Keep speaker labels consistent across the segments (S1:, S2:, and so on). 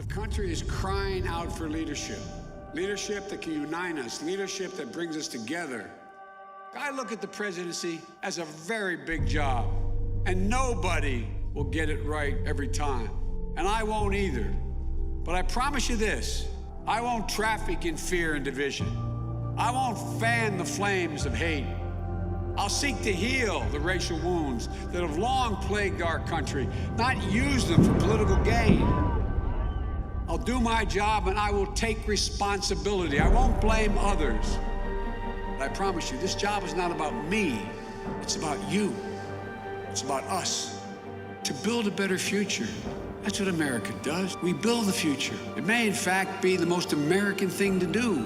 S1: The country is crying out for leadership. Leadership that can unite us, leadership that brings us together. I look at the presidency as a very big job, and nobody will get it right every time, and I won't either. But I promise you this, I won't traffic in fear and division. I won't fan the flames of hate. I'll seek to heal the racial wounds that have long plagued our country, not use them for political gain. I'll do my job and I will take responsibility. I won't blame others. But I promise you, this job is not about me. It's about you. It's about us. To build a better future. That's what America does. We build the future. It may, in fact, be the most American thing to do.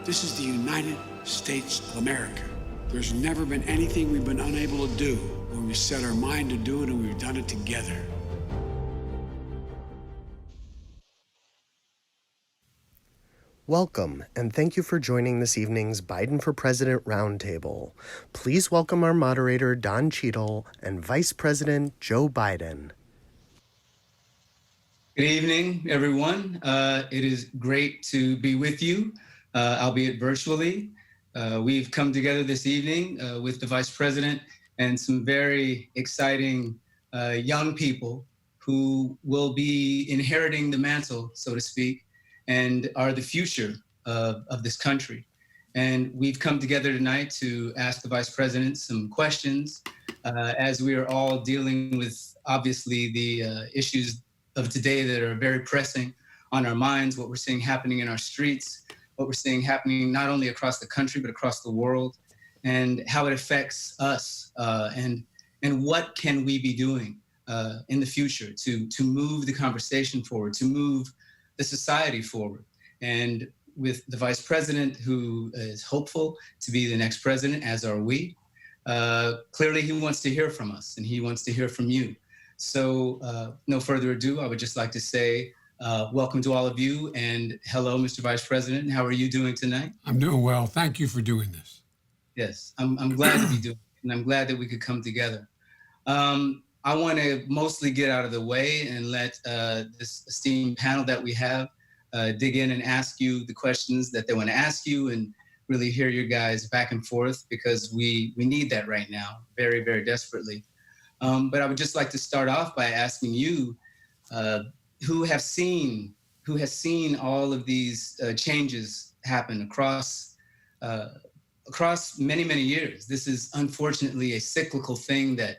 S1: This is the United States of America. There's never been anything we've been unable to do when we set our mind to do it, and we've done it together.
S2: Welcome, and thank you for joining this evening's Biden for President Roundtable. Please welcome our moderator, Don Cheadle, and Vice President Joe Biden.
S3: Good evening, everyone. It is great to be with you, albeit virtually. We've come together this evening with the Vice President and some very exciting young people who will be inheriting the mantle, so to speak, and are the future of this country. And we've come together tonight to ask the Vice President some questions as we are all dealing with, obviously, the issues of today that are very pressing on our minds, what we're seeing happening in our streets, what we're seeing happening not only across the country, but across the world, and how it affects us, and what can we be doing in the future to move the conversation forward, to move the society forward. And with the Vice President, who is hopeful to be the next president, as are we, clearly he wants to hear from us and he wants to hear from you. So no further ado, I would just like to say welcome to all of you, and hello, Mr. Vice President. How are you doing tonight?
S1: I'm doing well. Thank you for doing this.
S3: Yes, I'm glad to be doing it, and I'm glad that we could come together. I want to mostly get out of the way and let this esteemed panel that we have dig in and ask you the questions that they want to ask you, and really hear your guys back and forth, because we need that right now, very, very desperately. But I would just like to start off by asking you, who has seen all of these changes happen across many, many years. This is unfortunately a cyclical thing that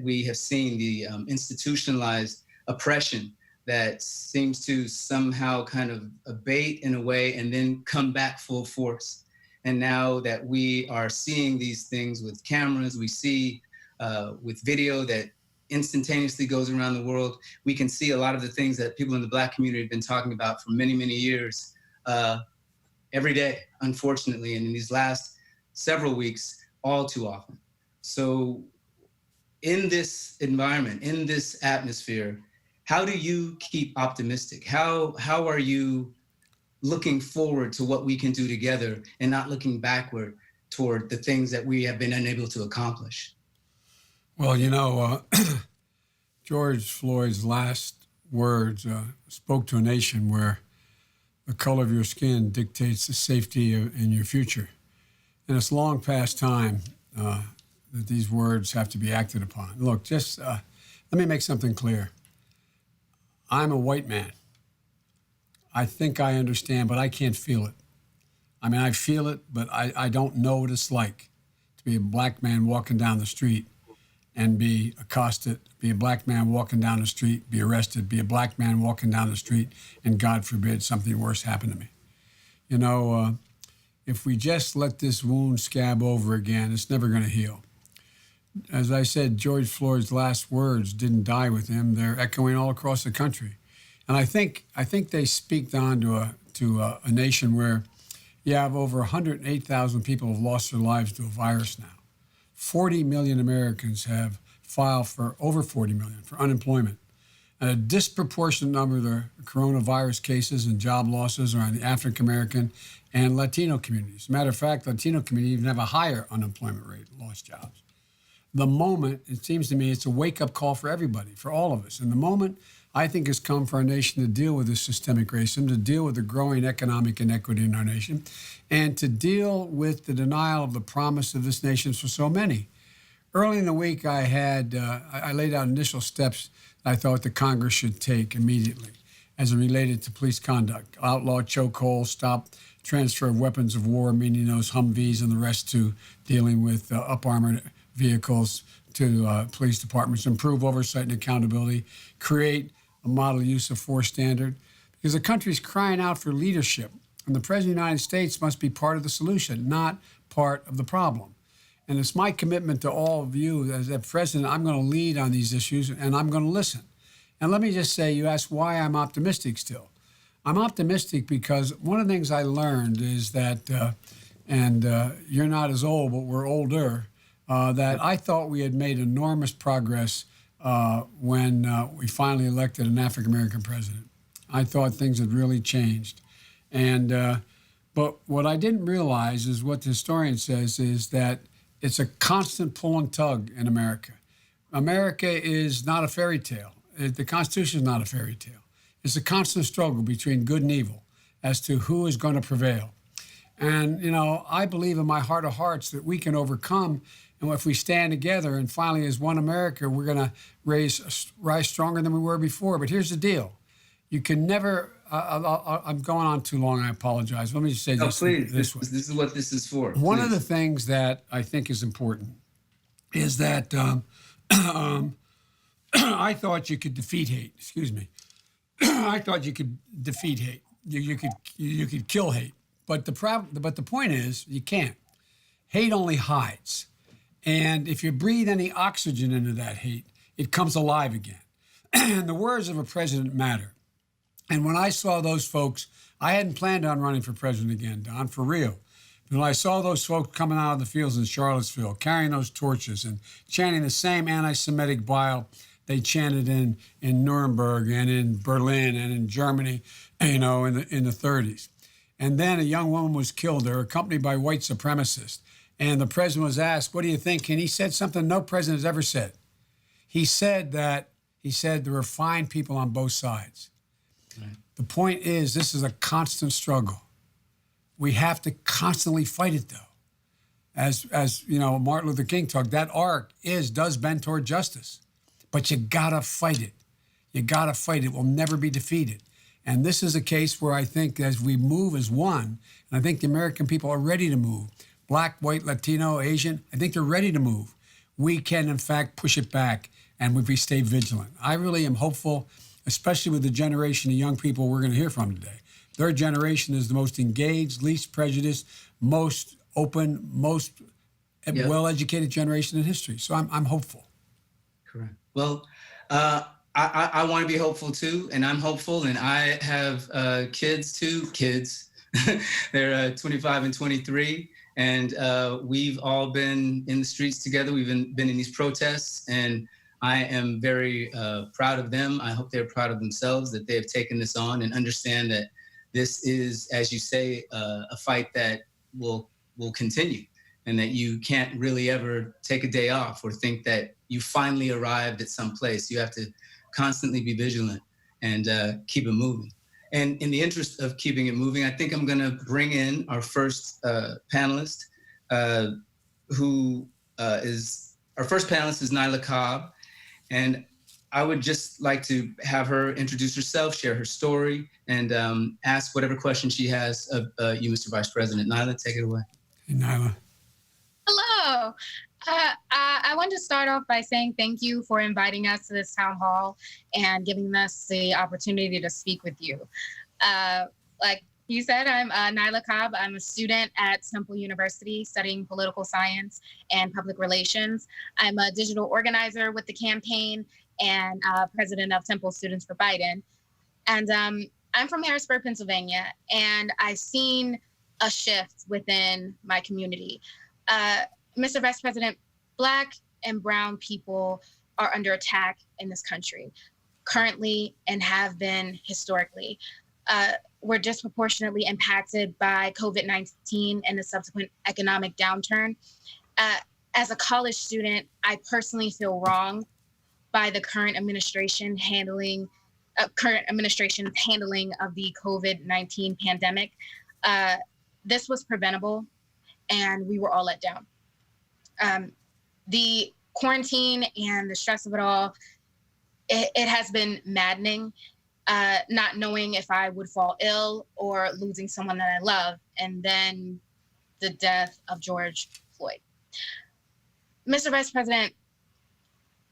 S3: we have seen, the institutionalized oppression that seems to somehow kind of abate in a way and then come back full force. And now that we are seeing these things with cameras, we see with video that instantaneously goes around the world, we can see a lot of the things that people in the Black community have been talking about for many, many years every day, unfortunately, and in these last several weeks, all too often. So in this environment, in this atmosphere, how do you keep optimistic? How are you looking forward to what we can do together and not looking backward toward the things that we have been unable to accomplish?
S1: Well, you know, George Floyd's last words spoke to a nation where the color of your skin dictates the safety in your future. And it's long past time that these words have to be acted upon. Look, just let me make something clear. I'm a white man. I think I understand, but I can't feel it. I mean, I feel it, but I don't know what it's like to be a black man walking down the street and be accosted, be a black man walking down the street, be arrested, be a black man walking down the street, and God forbid something worse happen to me. You know, if we just let this wound scab over again, it's never going to heal. As I said, George Floyd's last words didn't die with him. They're echoing all across the country. And I think they speak on to a nation where you have over 108,000 people have lost their lives to a virus now. 40 million Americans have filed for over 40 million for unemployment. And a disproportionate number of the coronavirus cases and job losses are in the African-American and Latino communities. As a matter of fact, Latino community even have a higher unemployment rate, lost jobs. The moment, it seems to me, it's a wake-up call for everybody, for all of us. And the moment I think has come for our nation to deal with this systemic racism, to deal with the growing economic inequity in our nation, and to deal with the denial of the promise of this nation for so many. Early in the week, I laid out initial steps that I thought the Congress should take immediately as it related to police conduct. Outlaw chokeholds, stop transfer of weapons of war, meaning those Humvees and the rest, to dealing with up-armored vehicles to police departments, improve oversight and accountability, create a model use of force standard, because the country's crying out for leadership, and the President of the United States must be part of the solution, not part of the problem. And it's my commitment to all of you as a president, I'm going to lead on these issues and I'm going to listen. And let me just say, you asked why I'm optimistic still. I'm optimistic because one of the things I learned is that, you're not as old, but we're older, that I thought we had made enormous progress when we finally elected an African-American president. I thought things had really changed. But what I didn't realize is what the historian says is that it's a constant pull and tug in America. America is not a fairy tale. The Constitution is not a fairy tale. It's a constant struggle between good and evil as to who is going to prevail. And, I believe in my heart of hearts that we can overcome. And if we stand together and finally as one America, we're going to rise stronger than we were before. But here's the deal. You can never, I'm going on too long, I apologize. Let me just say this way.
S3: This is what this is for.
S1: One of the things that I think is important is that I thought you could defeat hate. Excuse me. I thought you could defeat hate. You could kill hate. But the point is you can't. Hate only hides. And if you breathe any oxygen into that hate, it comes alive again. And the words of a president matter. And when I saw those folks, I hadn't planned on running for president again, Don, for real. But when I saw those folks coming out of the fields in Charlottesville, carrying those torches and chanting the same anti-Semitic bile they chanted in Nuremberg and in Berlin and in Germany, in the 30s. And then a young woman was killed there, accompanied by white supremacists. And the president was asked, what do you think? And he said something no president has ever said. He said there were fine people on both sides. Right. The point is, this is a constant struggle. We have to constantly fight it, though. As Martin Luther King talked, that arc does bend toward justice. But you gotta fight it. You gotta fight it. We'll never be defeated. And this is a case where I think as we move as one, and I think the American people are ready to move, Black, white, Latino, Asian, I think they're ready to move. We can, in fact, push it back, and if we stay vigilant. I really am hopeful, especially with the generation of young people we're going to hear from today. Their generation is the most engaged, least prejudiced, most open, most well-educated generation in history. So I'm hopeful.
S3: Correct. Well, I want to be hopeful too, and I'm hopeful, and I have kids. They're 25 and 23, and we've all been in the streets together. We've been in these protests, and I am very proud of them. I hope they're proud of themselves that they have taken this on and understand that this is, as you say, a fight that will continue, and that you can't really ever take a day off or think that you finally arrived at some place. You have to constantly be vigilant and keep it moving. And in the interest of keeping it moving, I think I'm going to bring in our first panelist, our first panelist is Nyla Cobb. And I would just like to have her introduce herself, share her story, and ask whatever question she has of you, Mr. Vice President. Nyla, take it away.
S1: Hey, Nyla.
S4: Hello. I want to start off by saying thank you for inviting us to this town hall and giving us the opportunity to speak with you. Like you said, I'm Nyla Cobb. I'm a student at Temple University studying political science and public relations. I'm a digital organizer with the campaign and president of Temple Students for Biden. And I'm from Harrisburg, Pennsylvania, and I've seen a shift within my community. Mr. Vice President, Black and Brown people are under attack in this country, currently and have been historically. We're disproportionately impacted by COVID-19 and the subsequent economic downturn. As a college student, I personally feel wronged by the current administration handling current administration's handling of the COVID-19 pandemic. This was preventable, and we were all let down. The quarantine and the stress of it all, it has been maddening, not knowing if I would fall ill or losing someone that I love, and then the death of George Floyd. Mr. Vice President,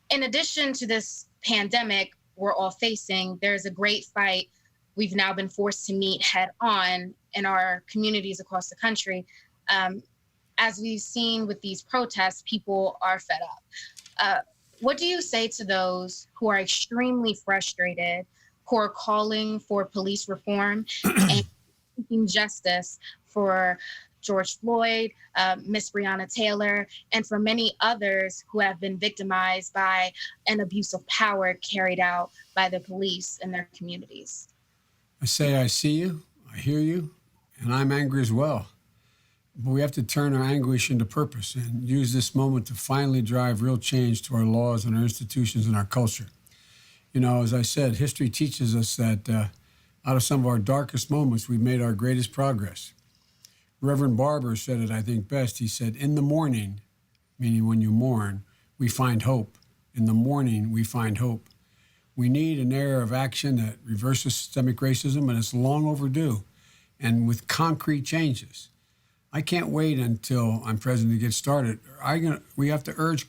S4: in addition to this pandemic we're all facing, there's a great fight we've now been forced to meet head on in our communities across the country. As we've seen with these protests, people are fed up. What do you say to those who are extremely frustrated, who are calling for police reform and seeking justice for George Floyd, Miss Breonna Taylor, and for many others who have been victimized by an abuse of power carried out by the police in their communities?
S1: I say I see you, I hear you, and I'm angry as well. But we have to turn our anguish into purpose and use this moment to finally drive real change to our laws and our institutions and our culture. You know, as I said, history teaches us that out of some of our darkest moments, we've made our greatest progress. Reverend Barber said it, I think, best. He said, in the morning, meaning when you mourn, we find hope. In the morning, we find hope. We need an era of action that reverses systemic racism, and it's long overdue, and with concrete changes. I can't wait until I'm president to get started. We have to urge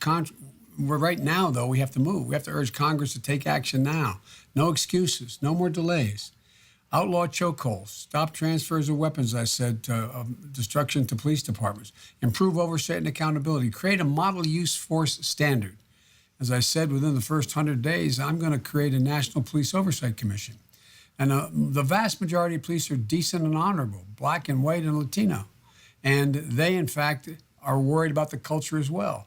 S1: right now, though, we have to move. We have to urge Congress to take action now. No excuses, no more delays. Outlaw chokeholds, stop transfers of weapons, I said, destruction to police departments, improve oversight and accountability, create a model use force standard. As I said, within the first 100 days, I'm going to create a National Police Oversight Commission. And the vast majority of police are decent and honorable, Black and white and Latino. And they, in fact, are worried about the culture as well.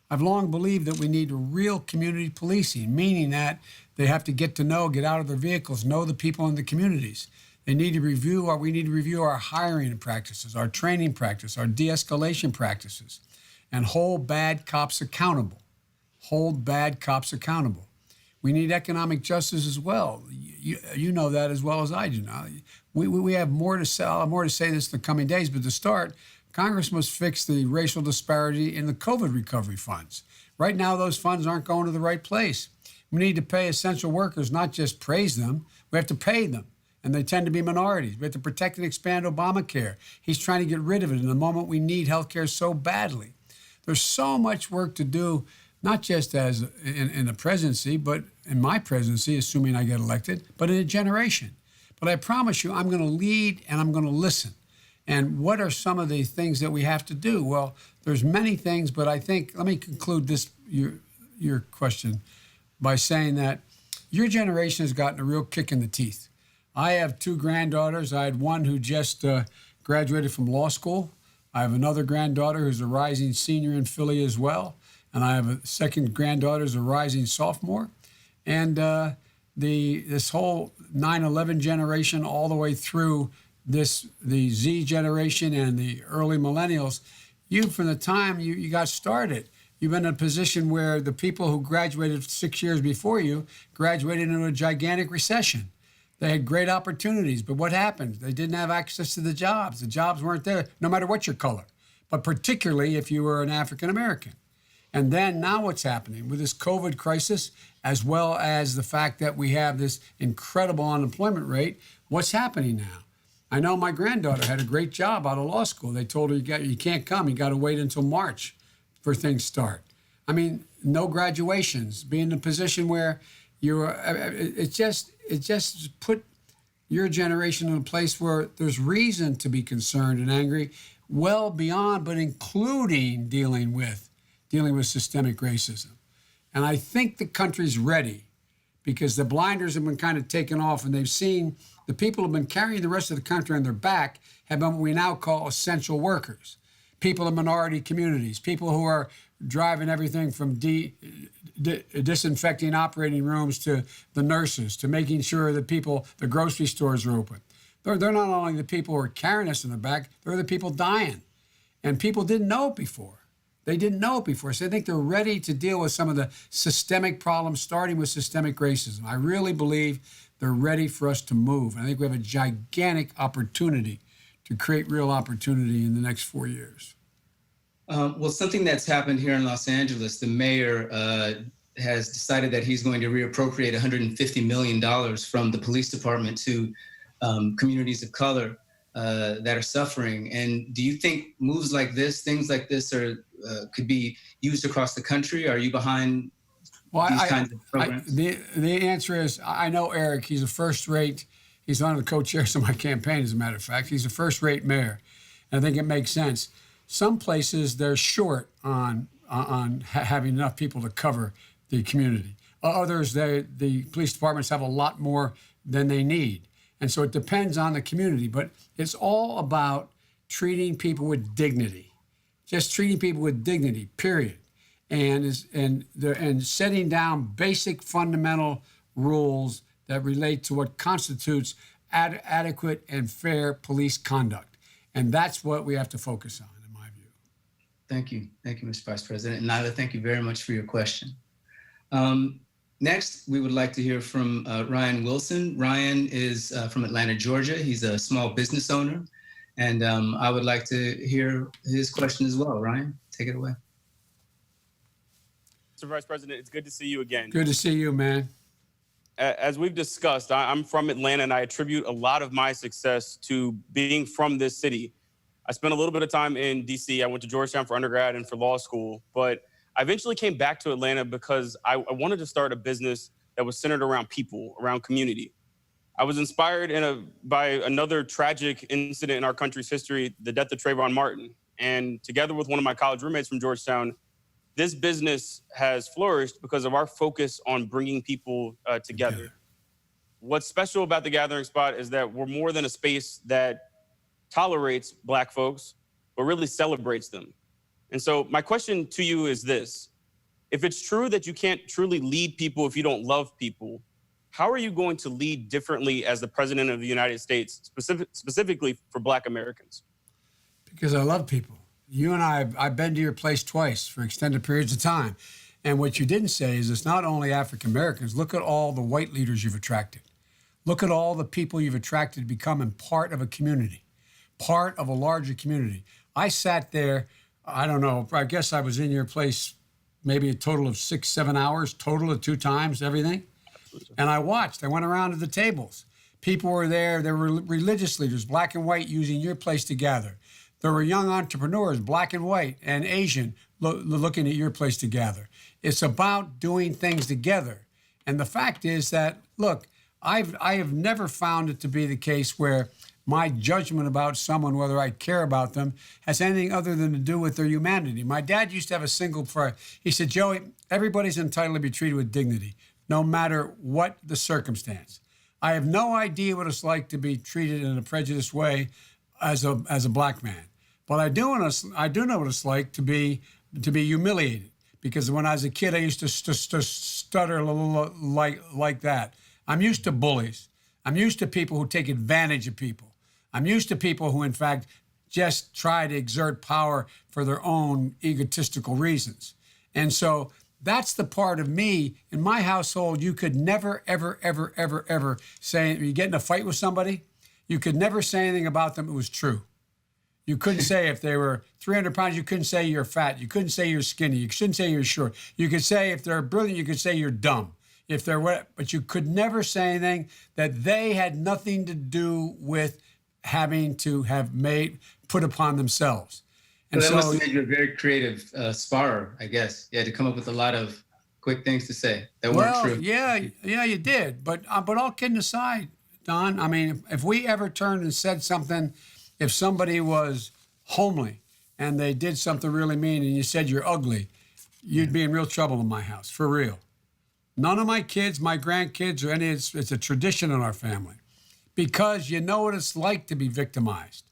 S1: I've long believed that we need real community policing, meaning that they have to get out of their vehicles, know the people in the communities. We need to review our hiring practices, our training practice, our de-escalation practices, and hold bad cops accountable. Hold bad cops accountable. We need economic justice as well. You know that as well as I do now. We have more to say. I'll have more to say this in the coming days, but to start, Congress must fix the racial disparity in the COVID recovery funds. Right now, those funds aren't going to the right place. We need to pay essential workers, not just praise them. We have to pay them, and they tend to be minorities. We have to protect and expand Obamacare. He's trying to get rid of it in the moment we need health care so badly. There's so much work to do, not just as in the presidency, but in my presidency, assuming I get elected, but in a generation. But I promise you, I'm going to lead and I'm going to listen. And what are some of the things that we have to do? Well, there's many things, but I think, let me conclude this, your question, by saying that your generation has gotten a real kick in the teeth. I have two granddaughters. I had one who just graduated from law school. I have another granddaughter who's a rising senior in Philly as well. And I have a second granddaughter who's a rising sophomore. And this whole 9/11 generation all the way through the Z generation and the early millennials, from the time you got started, you've been in a position where the people who graduated 6 years before you graduated into a gigantic recession. They had great opportunities, but what happened? They didn't have access to the jobs. The jobs weren't there, no matter what your color, but particularly if you were an African American. And then now what's happening with this COVID crisis, as well as the fact that we have this incredible unemployment rate, what's happening now? I know my granddaughter had a great job out of law school. They told her, you can't come, you got to wait until March for things start. I mean, no graduations, be in a position where it just put your generation in a place where there's reason to be concerned and angry, well beyond, but including dealing with systemic racism. And I think the country's ready because the blinders have been kind of taken off, and they've seen the people who have been carrying the rest of the country on their back have been what we now call essential workers. People in minority communities, people who are driving everything from disinfecting operating rooms to the nurses, to making sure that the grocery stores are open. They're not only the people who are carrying us in their back, they're the people dying. And people didn't know it before. They didn't know it before. So I think they're ready to deal with some of the systemic problems, starting with systemic racism. I really believe They're ready for us to move. And I think we have a gigantic opportunity to create real opportunity in the next 4 years.
S3: Well, something that's happened here in Los Angeles, the mayor has decided that he's going to reappropriate $150 million from the police department to communities of color that are suffering. And do you think moves like this, things like this, could be used across the country? Are you behind these kinds of programs?
S1: The answer is, I know Eric. He's a first-rate. He's one of the co-chairs of my campaign, as a matter of fact. He's a first-rate mayor. And I think it makes sense. Some places they're short on having enough people to cover the community. Others, the police departments have a lot more than they need. And so it depends on the community. But it's all about treating people with dignity. Just treating people with dignity, period. And setting down basic fundamental rules that relate to what constitutes adequate and fair police conduct. And that's what we have to focus on, in my view.
S3: Thank you. Thank you, Mr. Vice President. And Nyla, thank you very much for your question. Next, we would like to hear from Ryan Wilson. Ryan is from Atlanta, Georgia. He's a small business owner. And I would like to hear his question as well. Ryan, take it away.
S5: Mr. Vice President, it's good to see you again.
S1: Good to see you, man.
S5: As we've discussed, I'm from Atlanta, and I attribute a lot of my success to being from this city. I spent a little bit of time in D.C. I went to Georgetown for undergrad and for law school, but I eventually came back to Atlanta because I wanted to start a business that was centered around people, around community. I was inspired by another tragic incident in our country's history, the death of Trayvon Martin. And together with one of my college roommates from Georgetown, this business has flourished because of our focus on bringing people together. What's special about the Gathering Spot is that we're more than a space that tolerates Black folks, but really celebrates them. And so my question to you is this: if it's true that you can't truly lead people if you don't love people, how are you going to lead differently as the President of the United States, specifically for Black Americans?
S1: Because I love people. You and I've been to your place twice for extended periods of time. And what you didn't say is it's not only African Americans. Look at all the white leaders you've attracted. Look at all the people you've attracted to becoming part of a community, part of a larger community. I sat there, I don't know, I guess I was in your place maybe a total of 6-7 hours, total of 2 times, everything. And I watched. I went around to the tables. People were there. There were religious leaders, Black and white, using your place to gather. There were young entrepreneurs, Black and white and Asian, looking at your place to gather. It's about doing things together. And the fact is that, look, I have never found it to be the case where my judgment about someone, whether I care about them, has anything other than to do with their humanity. My dad used to have a single phrase. He said, Joey, everybody's entitled to be treated with dignity, no matter what the circumstance. I have no idea what it's like to be treated in a prejudiced way as a Black man. But I do know what it's like to be humiliated, because when I was a kid, I used to stutter a little like that. I'm used to bullies. I'm used to people who take advantage of people. I'm used to people who, in fact, just try to exert power for their own egotistical reasons. And so that's the part of me. In my household, you could never, ever, ever, ever, ever say, you get in a fight with somebody, you could never say anything about them that was true. You couldn't say if they were 300 pounds, you couldn't say you're fat. You couldn't say you're skinny. You shouldn't say you're short. You could say if they're brilliant, you could say you're dumb. If they're what, but you could never say anything that they had nothing to do with having to have put upon themselves. And
S3: so that must have made you a very creative sparrer, I guess. You had to come up with a lot of quick things to say that weren't true.
S1: Yeah, you did. But all kidding aside, Don, I mean, if we ever turned and said something, if somebody was homely and they did something really mean and you said you're ugly, you'd be in real trouble in my house, for real. None of my kids, my grandkids, or any, it's a tradition in our family, because you know what it's like to be victimized.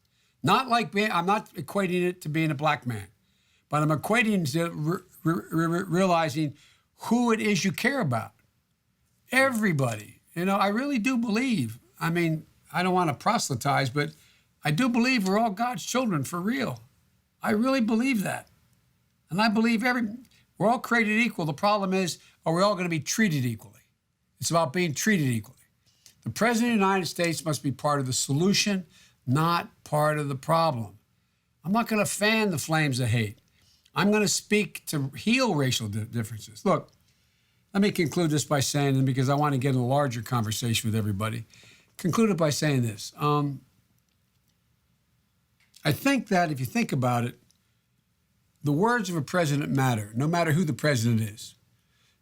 S1: Not like I'm not equating it to being a Black man, but I'm equating to realizing who it is you care about. Everybody. You know, I really do believe, I mean, I don't want to proselytize, but I do believe we're all God's children for real. I really believe that. And I believe we're all created equal. The problem is, are we all going to be treated equally? It's about being treated equally. The President of the United States must be part of the solution, not part of the problem. I'm not going to fan the flames of hate. I'm going to speak to heal racial differences. Look, let me conclude this by saying, and because I want to get in a larger conversation with everybody, conclude it by saying this. I think that if you think about it, the words of a president matter, no matter who the president is.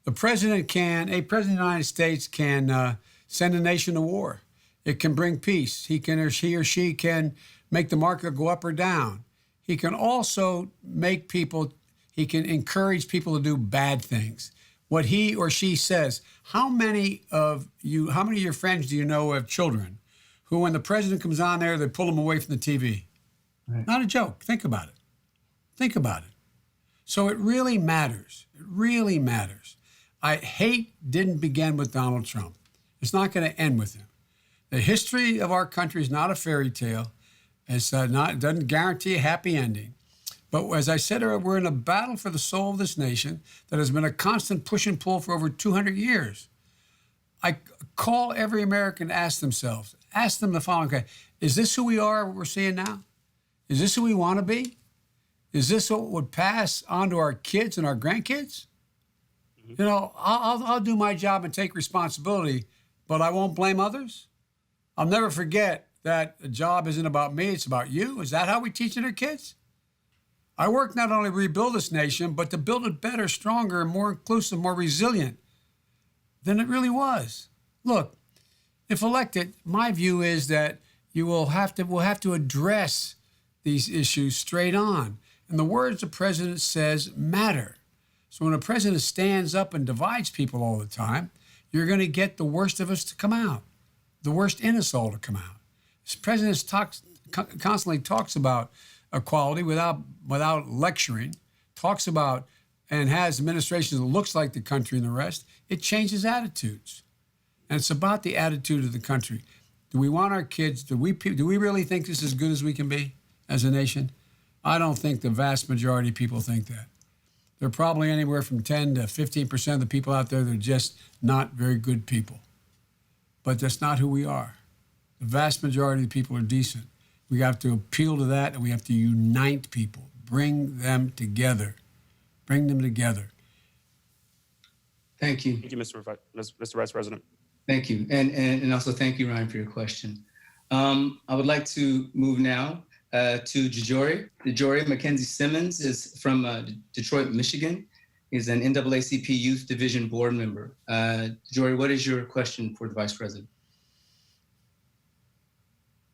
S1: A president of the United States can send a nation to war. It can bring peace. He or she can make the market go up or down. He can also he can encourage people to do bad things. What he or she says. How many of your friends do you know have children who, when the president comes on there, they pull them away from the TV? Right. Not a joke. Think about it. Think about it. So it really matters. It really matters. Hate didn't begin with Donald Trump. It's not going to end with him. The history of our country is not a fairy tale. It doesn't guarantee a happy ending. But as I said earlier, we're in a battle for the soul of this nation that has been a constant push and pull for over 200 years. I call every American to ask them the following, okay, is this who we are, what we're seeing now? Is this who we want to be? Is this what would pass on to our kids and our grandkids? Mm-hmm. You know, I'll do my job and take responsibility, but I won't blame others. I'll never forget that a job isn't about me, it's about you. Is that how we teach our kids? I work not only to rebuild this nation, but to build it better, stronger, and more inclusive, more resilient than it really was. Look, if elected, my view is that we'll have to address these issues straight on. And the words the president says matter. So when a president stands up and divides people all the time, you're going to get the worst of us to come out, the worst in us all to come out. This president constantly talks about equality without lecturing, talks about and has administrations that looks like the country and the rest. It changes attitudes. And it's about the attitude of the country. Do we want our kids, do we really think this is as good as we can be as a nation? I don't think the vast majority of people think that. There are probably anywhere from 10 to 15% of the people out there that are just not very good people. But that's not who we are. The vast majority of the people are decent. We have to appeal to that, and we have to unite people, bring them together. Bring them together.
S3: Thank you.
S5: Thank you, Mr. Vice President.
S3: Thank you. And also thank you, Ryan, for your question. I would like to move now to Jajori. Jajori Mackenzie Simmons is from Detroit, Michigan. He's an NAACP Youth Division board member. Jajori, what is your question for the Vice President?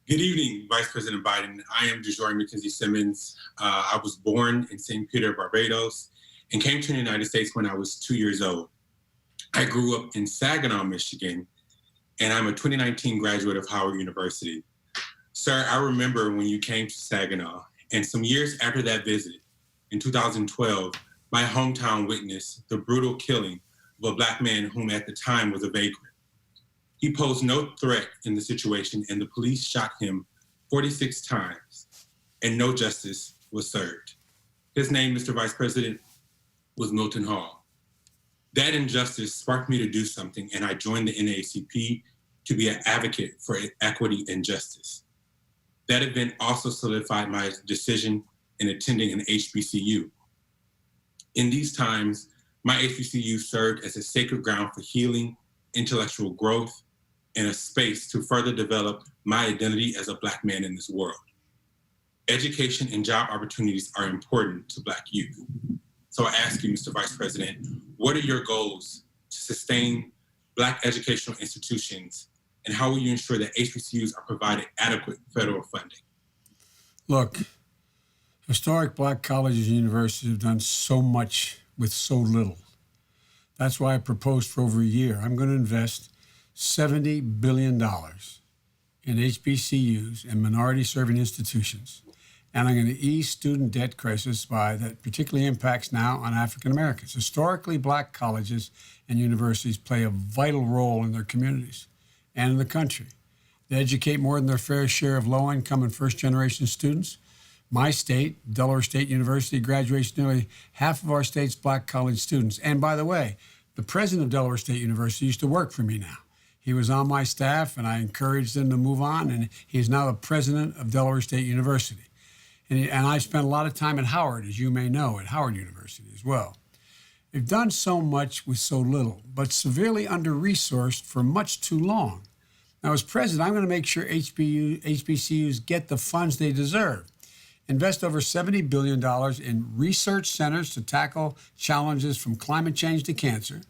S6: Good evening, Vice President Biden. I am Jajori Mackenzie Simmons. I was born in St. Peter, Barbados, and came to the United States when I was 2 years old. I grew up in Saginaw, Michigan, and I'm a 2019 graduate of Howard University. Sir, I remember when you came to Saginaw, and some years after that visit, in 2012, my hometown witnessed the brutal killing of a Black man whom at the time was a vagrant. He posed no threat in the situation, and the police shot him 46 times, and no justice was served. His name, Mr. Vice President, was Milton Hall. That injustice sparked me to do something, and I joined the NAACP to be an advocate for equity and justice. That event also solidified my decision in attending an HBCU. In these times, my HBCU served as a sacred ground for healing, intellectual growth, and a space to further develop my identity as a Black man in this world. Education and job opportunities are important to Black youth. So I ask you, Mr. Vice President, what are your goals to sustain Black educational institutions, and how will you ensure that HBCUs are provided adequate federal funding?
S1: Look, historic Black colleges and universities have done so much with so little. That's why I proposed for over a year, I'm going to invest $70 billion in HBCUs and minority-serving institutions. And I'm going to ease student debt crisis that particularly impacts now on African Americans. Historically, Black colleges and universities play a vital role in their communities and in the country. They educate more than their fair share of low-income and first-generation students. My state, Delaware State University, graduates nearly half of our state's Black college students. And by the way, the president of Delaware State University used to work for me now. He was on my staff, and I encouraged him to move on, and he's now the president of Delaware State University. And I spent a lot of time at Howard, as you may know, at Howard University as well. They've done so much with so little, but severely under-resourced for much too long. Now, as president, I'm going to make sure HBCUs get the funds they deserve. Invest over $70 billion in research centers to tackle challenges from climate change to cancer,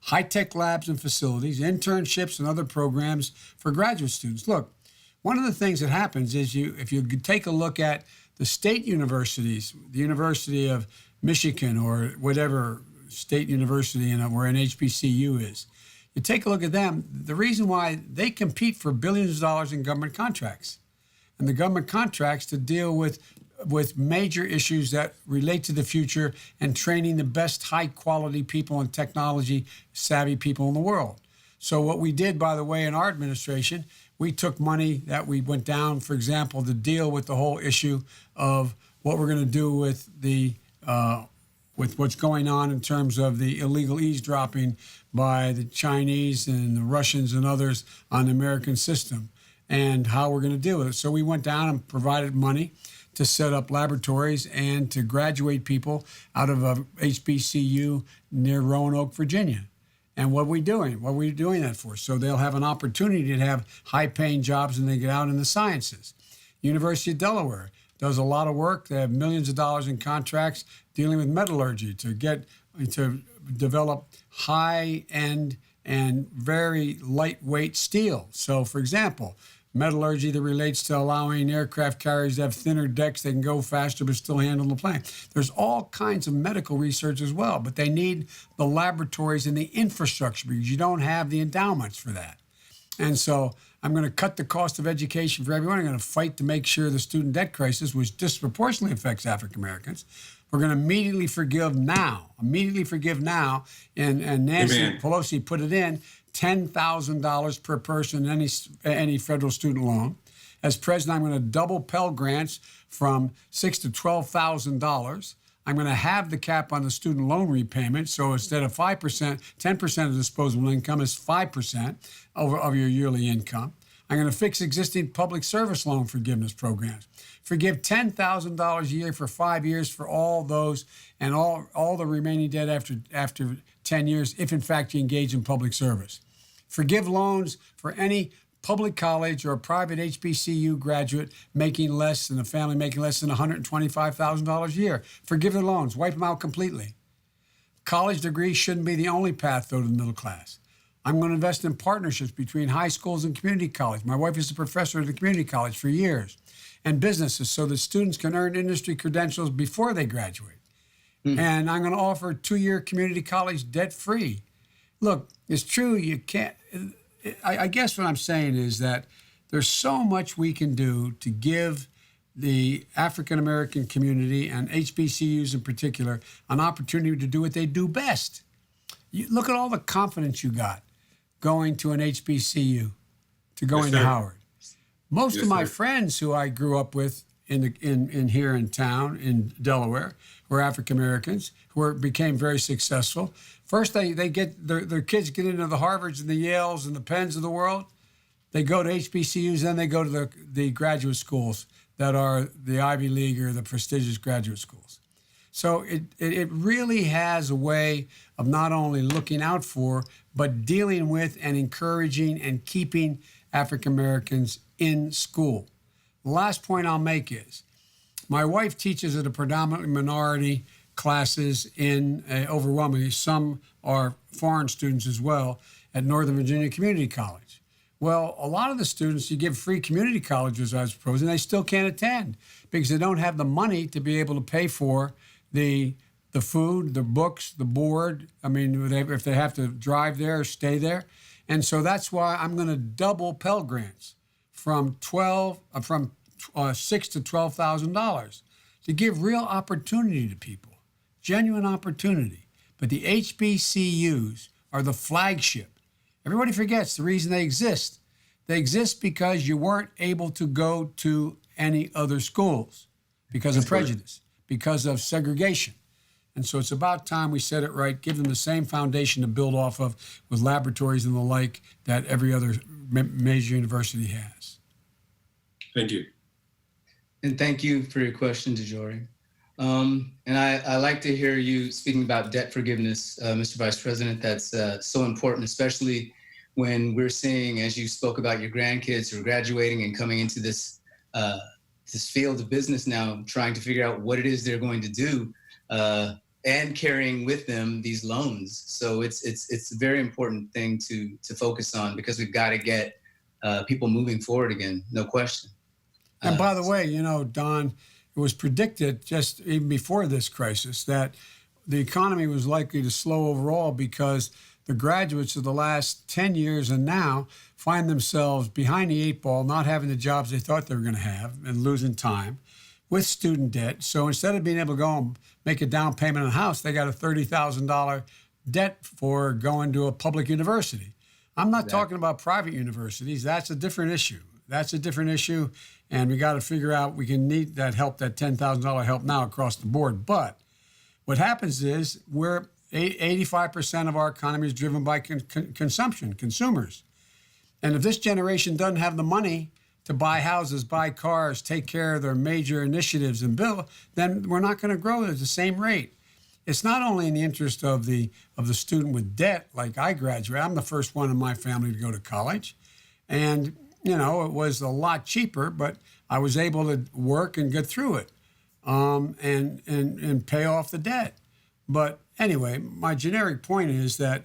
S1: high-tech labs and facilities, internships and other programs for graduate students. Look, one of the things that happens is if you take a look at the state universities, the University of Michigan or whatever state university where an HBCU is, you take a look at them, the reason why they compete for billions of dollars in government contracts. And the government contracts to deal with major issues that relate to the future and training the best high-quality people and technology-savvy people in the world. So what we did, by the way, in our administration, we took money that we went down, for example, to deal with the whole issue of what we're going to do with with what's going on in terms of the illegal eavesdropping by the Chinese and the Russians and others on the American system and how we're going to deal with it. So we went down and provided money to set up laboratories and to graduate people out of a HBCU near Roanoke, Virginia. And what are we doing? What are we doing that for? So they'll have an opportunity to have high-paying jobs when they get out in the sciences. University of Delaware does a lot of work. They have millions of dollars in contracts dealing with metallurgy to develop high-end and very lightweight steel. So, for example, metallurgy that relates to allowing aircraft carriers to have thinner decks, they can go faster but still handle the plane. There's all kinds of medical research as well, but they need the laboratories and the infrastructure because you don't have the endowments for that. And so I'm going to cut the cost of education for everyone. I'm going to fight to make sure the student debt crisis, which disproportionately affects African Americans, we're going to immediately forgive now. And Nancy
S6: Amen.
S1: Pelosi put it in, $10,000 per person in any federal student loan. As president, I'm going to double Pell Grants from $6,000 to $12,000. I'm going to have the cap on the student loan repayment. So instead of 5%, 10% of disposable income is 5% of your yearly income. I'm going to fix existing public service loan forgiveness programs. Forgive $10,000 a year for 5 years for all those and all the remaining debt after 10 years, if in fact you engage in public service. Forgive loans for any public college or private HBCU graduate making less than a family making less than $125,000 a year. Forgive their loans, wipe them out completely. College degrees shouldn't be the only path, though, to the middle class. I'm going to invest in partnerships between high schools and community college. My wife is a professor at a community college for years, and businesses so that students can earn industry credentials before they graduate. And I'm going to offer 2-year community college debt-free. Look, it's true, you can't. I guess what I'm saying is that there's so much we can do to give the African American community and HBCUs in particular an opportunity to do what they do best. You look at all the confidence you got going to an HBCU, to going to Howard. Most of my friends who I grew up with in here in town in Delaware were African Americans who became very successful. First, they get their kids get into the Harvards and the Yales and the Penns of the world. They go to HBCUs, then they go to the graduate schools that are the Ivy League or the prestigious graduate schools. So it really has a way of not only looking out for, but dealing with and encouraging and keeping African Americans in school. The last point I'll make is, my wife teaches at a predominantly minority classes in overwhelmingly, some are foreign students as well, at Northern Virginia Community College. Well, a lot of the students, you give free community colleges, I suppose, and they still can't attend because they don't have the money to be able to pay for the food, the books, the board. I mean, if they have to drive there or stay there. And so that's why I'm going to double Pell Grants from $6,000 to $12,000 to give real opportunity to people, genuine opportunity. But the HBCUs are the flagship. Everybody forgets the reason they exist. They exist because you weren't able to go to any other schools because of prejudice, because of segregation. And so it's about time we set it right, give them the same foundation to build off of with laboratories and the like that every other major university has.
S6: Thank you.
S3: And thank you for your question, DeJory. And I like to hear you speaking about debt forgiveness, Mr. Vice President. That's so important, especially when we're seeing, as you spoke about your grandkids who are graduating and coming into this this field of business now, trying to figure out what it is they're going to do, and carrying with them these loans. So it's a very important thing to focus on, because we've got to get people moving forward again, no question.
S1: And by the way, you know, Don, it was predicted just even before this crisis that the economy was likely to slow overall because the graduates of the last 10 years and now find themselves behind the eight ball, not having the jobs they thought they were going to have and losing time with student debt. So instead of being able to go and make a down payment on a house, they got a $30,000 debt for going to a public university. I'm not talking about private universities. That's a different issue. That's a different issue. And we got to figure out we can need that help, that $10,000 help now across the board. But what happens is 85% of our economy is driven by consumption, consumers. And if this generation doesn't have the money to buy houses, buy cars, take care of their major initiatives and build, then we're not going to grow at the same rate. It's not only in the interest of the student with debt, like I graduated. I'm the first one in my family to go to college. And, you know, it was a lot cheaper, but I was able to work and get through it and pay off the debt. But anyway, my generic point is that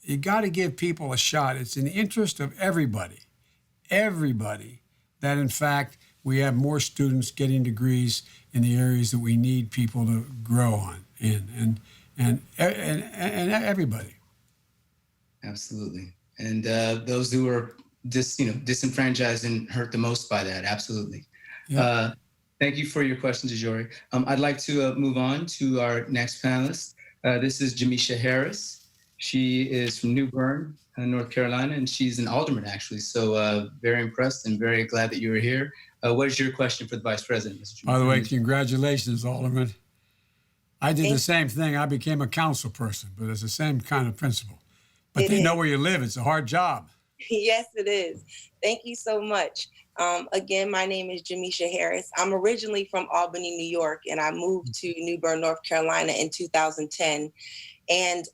S1: you got to give people a shot. It's in the interest of everybody, that in fact we have more students getting degrees in the areas that we need people to grow on in, and everybody.
S3: Absolutely. And those who are disenfranchised and hurt the most by that, absolutely. Yeah. Thank you for your question, DeJory. I'd like to move on to our next panelist. This is Jamesha Harris. She is from New Bern, North Carolina, and she's an alderman, actually. So very impressed and very glad that you were here. What is your question for the Vice President, Mr.
S1: By the way, congratulations, Alderman. I did the same thing. I became a council person, but it's the same kind of principle. But they know where you live. It's a hard job.
S7: Yes, it is. Thank you so much. Again, my name is Jamesha Harris. I'm originally from Albany, New York, and I moved to New Bern, North Carolina in 2010. And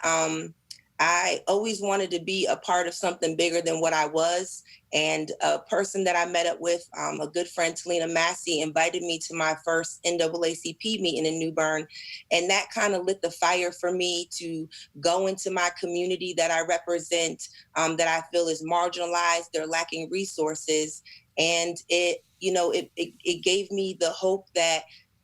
S7: I always wanted to be a part of something bigger than what I was. And a person that I met up with, a good friend, Talina Massey, invited me to my first NAACP meeting in New Bern. And that kind of lit the fire for me to go into my community that I represent, that I feel is marginalized, they're lacking resources. And it gave me the hope that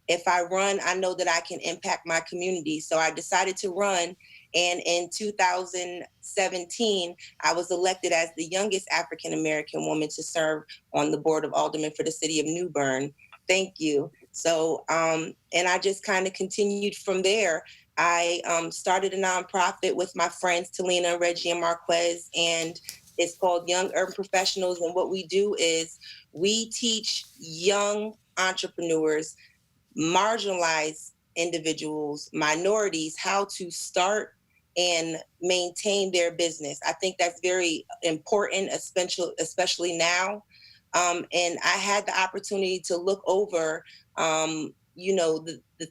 S7: if I run, I know that I can impact my community. So I decided to run. And in 2017, I was elected as the youngest African-American woman to serve on the Board of Aldermen for the city of New Bern. Thank you. So, and I just kind of continued from there. I started a nonprofit with my friends, Talina, Reggie, and Marquez, and it's called Young Urban Professionals. And what we do is we teach young entrepreneurs, marginalized individuals, minorities, how to start and maintain their business. I think that's very important, especially now. And I had the opportunity to look over, the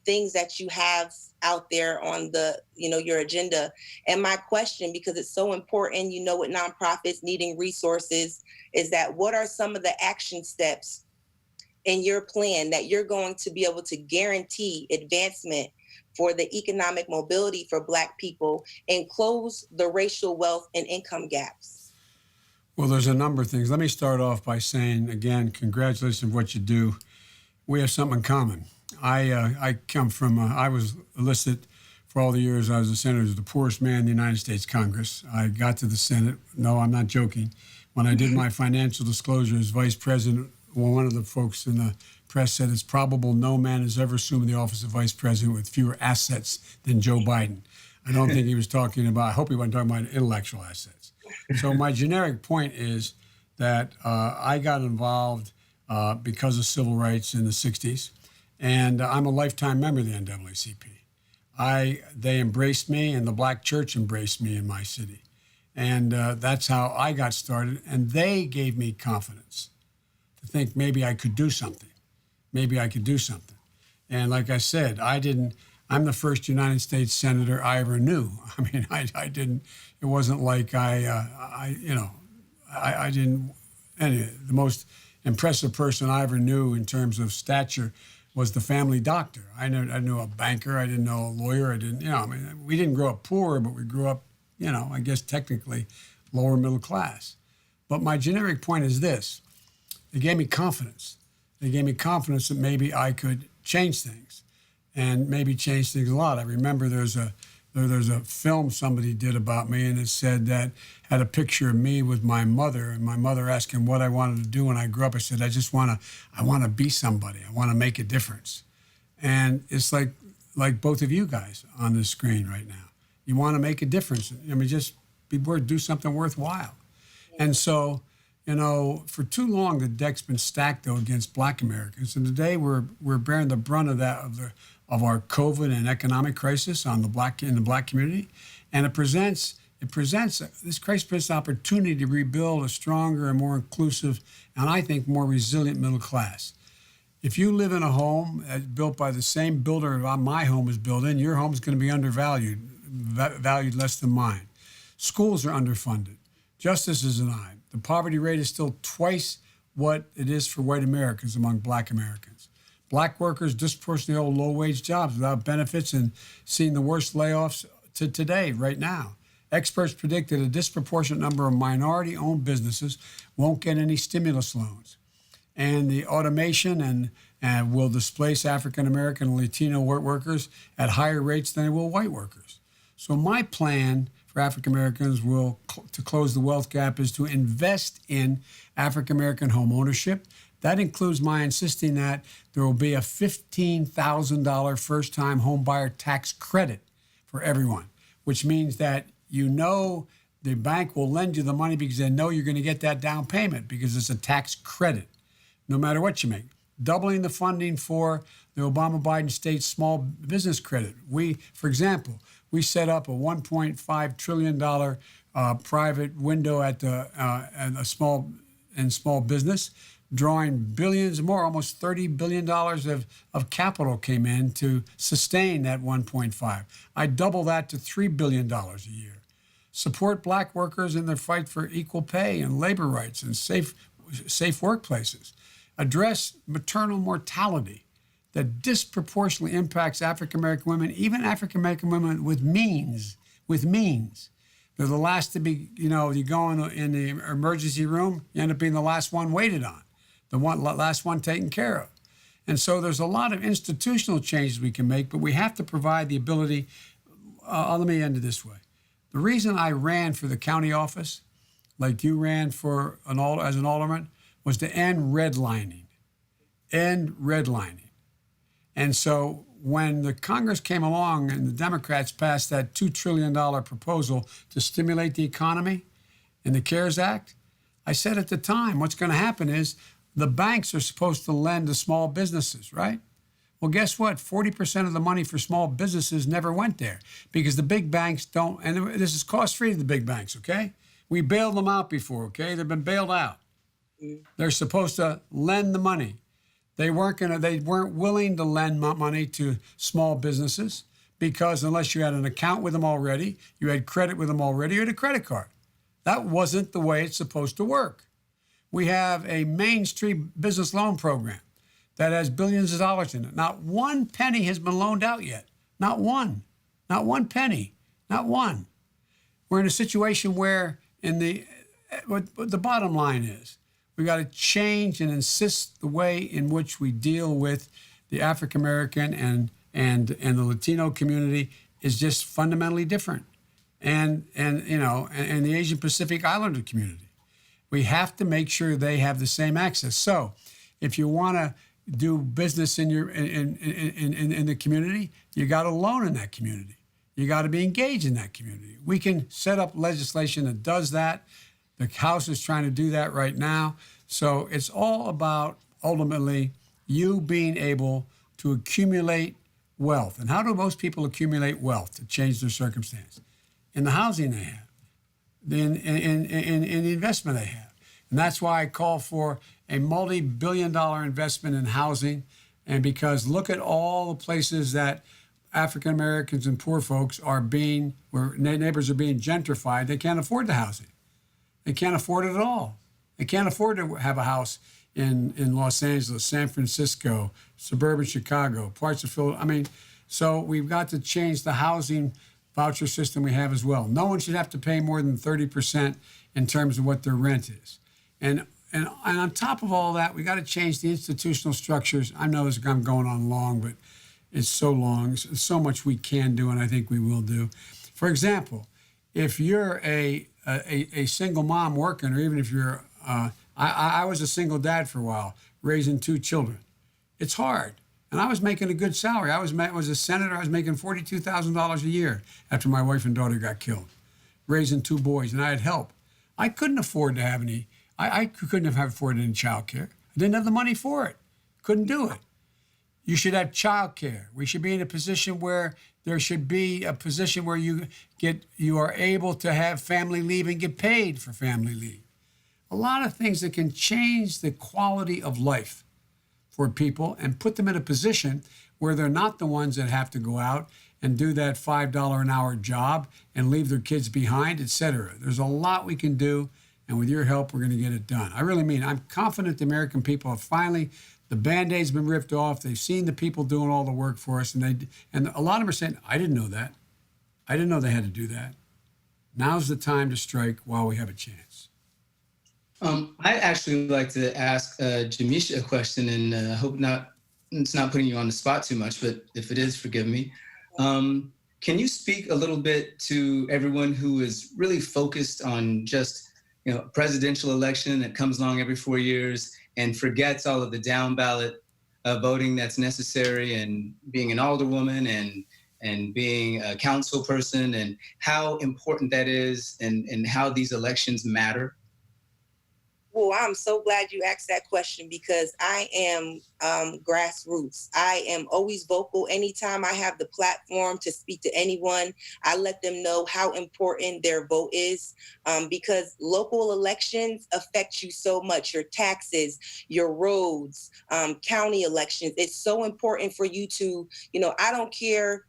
S7: things that you have out there on the, your agenda. And my question, because it's so important, with nonprofits needing resources, is that what are some of the action steps in your plan that you're going to be able to guarantee advancement for the economic mobility for Black people and close the racial wealth and income gaps?
S1: Well, there's a number of things. Let me start off by saying, again, congratulations on what you do. We have something in common. I come from, I was enlisted for all the years I was a senator, as the poorest man in the United States Congress. I got to the Senate. No, I'm not joking. When I did my financial disclosure as vice president, one of the folks in the press said it's probable no man has ever assumed the office of vice president with fewer assets than Joe Biden. I don't think he was talking about, I hope he wasn't talking about intellectual assets. So my generic point is that I got involved because of civil rights in the 60s. And I'm a lifetime member of the NAACP. They embraced me, and the Black church embraced me in my city. And that's how I got started. And they gave me confidence to think maybe I could do something. Maybe I could do something. And like I said, I'm the first United States Senator I ever knew. I mean, I didn't, it wasn't like I didn't, anyway, the most impressive person I ever knew in terms of stature was the family doctor. I knew a banker, I didn't know a lawyer, we didn't grow up poor, but we grew up, I guess technically lower middle class. But my generic point is this: they gave me confidence. They gave me confidence that maybe I could change things, and maybe change things a lot. I remember there's a film somebody did about me, and it said that had a picture of me with my mother, and my mother asking what I wanted to do when I grew up. I said, I want to be somebody. I want to make a difference. And it's like both of you guys on the screen right now. You want to make a difference. I mean, just do something worthwhile. And so, for too long, the deck's been stacked, though, against Black Americans. And today we're bearing the brunt of that, of our COVID and economic crisis in the Black community. And this crisis presents an opportunity to rebuild a stronger and more inclusive, and I think more resilient middle class. If you live in a home built by the same builder my home is built in, your home is going to be undervalued, valued less than mine. Schools are underfunded. Justice is denied. The poverty rate is still twice what it is for white Americans among Black Americans. Black workers disproportionately hold low-wage jobs without benefits and seeing the worst layoffs to today, right now. Experts predict that a disproportionate number of minority-owned businesses won't get any stimulus loans. And the automation and will displace African-American and Latino workers at higher rates than they will white workers. So my plan for African-Americans to close the wealth gap is to invest in African-American home ownership. That includes my insisting that there will be a $15,000 first-time home buyer tax credit for everyone, which means that the bank will lend you the money because they know you're going to get that down payment because it's a tax credit, no matter what you make. Doubling the funding for the Obama-Biden state small business credit. For example, we set up a $1.5 trillion private window at small business, drawing billions more, almost $30 billion of capital came in to sustain that 1.5. I double that to $3 billion a year. Support Black workers in their fight for equal pay and labor rights and safe workplaces. Address maternal mortality that disproportionately impacts African-American women, even African-American women with means. They're the last to be, you go in the emergency room, you end up being the last one waited on, last one taken care of. And so there's a lot of institutional changes we can make, but we have to provide the ability. Let me end it this way. The reason I ran for the county office, like you ran as an alderman, was to end redlining. And so when the Congress came along and the Democrats passed that $2 trillion proposal to stimulate the economy in the CARES Act, I said at the time, what's going to happen is the banks are supposed to lend to small businesses, right? Well, guess what? 40% of the money for small businesses never went there because the big banks don't, and this is cost-free to the big banks, okay? We bailed them out before, okay? They've been bailed out. They're supposed to lend the money. They weren't willing to lend money to small businesses because unless you had an account with them already, you had credit with them already, you had a credit card. That wasn't the way it's supposed to work. We have a Main Street business loan program that has billions of dollars in it. Not one penny has been loaned out yet. Not one. Not one penny. Not one. We're in a situation where what the bottom line is, we got to change and insist the way in which we deal with the African American and the Latino community is just fundamentally different, and the Asian Pacific Islander community. We have to make sure they have the same access. So, if you want to do business in the community, you got to loan in that community. You got to be engaged in that community. We can set up legislation that does that. The House is trying to do that right now. So it's all about, ultimately, you being able to accumulate wealth. And how do most people accumulate wealth to change their circumstance? In the housing they have, in the investment they have. And that's why I call for a multi-billion-dollar investment in housing. And because look at all the places that African Americans and poor folks are being, where neighbors are being gentrified, they can't afford the housing. They can't afford it at all. They can't afford to have a house in Los Angeles, San Francisco, suburban Chicago, parts of Philadelphia. I mean, so we've got to change the housing voucher system we have as well. No one should have to pay more than 30% in terms of what their rent is. And on top of all that, we got to change the institutional structures. I know I'm going on long, but it's so long. There's so much we can do, and I think we will do. For example, if you're a single mom working, or even if you're, I was a single dad for a while, raising 2 children. It's hard. And I was making a good salary. I was a senator. I was making $42,000 a year after my wife and daughter got killed, raising 2 boys, and I had help. I couldn't afford to have any. I couldn't have afforded any child care. I didn't have the money for it. Couldn't do it. You should have child care. We should be in a position where there should be a position where you are able to have family leave and get paid for family leave. A lot of things that can change the quality of life for people and put them in a position where they're not the ones that have to go out and do that $5 an hour job and leave their kids behind, etc. There's a lot we can do, and with your help, we're going to get it done. I really mean, I'm confident the American people have finally, the Band-Aid's been ripped off. They've seen the people doing all the work for us, and a lot of them are saying, I didn't know that. I didn't know they had to do that. Now's the time to strike while we have a chance.
S3: I'd actually like to ask Jamesha a question, and hope it's not putting you on the spot too much, but if it is, forgive me. Can you speak a little bit to everyone who is really focused on just, presidential election that comes along every 4 years and forgets all of the down ballot voting that's necessary, and being an alderwoman and being a council person, and how important that is, and how these elections matter?
S7: Well, I'm so glad you asked that question, because I am grassroots. I am always vocal. Anytime I have the platform to speak to anyone, I let them know how important their vote is, because local elections affect you so much. Your taxes, your roads, county elections. It's so important for you to, I don't care,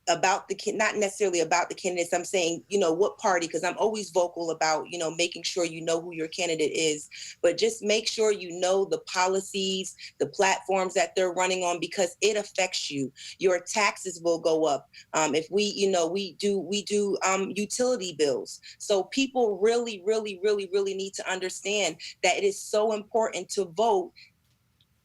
S7: about not necessarily about the candidates. I'm saying, what party, because I'm always vocal about, making sure you know who your candidate is, but just make sure you know the policies, the platforms that they're running on, because it affects you. Your taxes will go up. If we do utility bills. So people really, really, really, really need to understand that it is so important to vote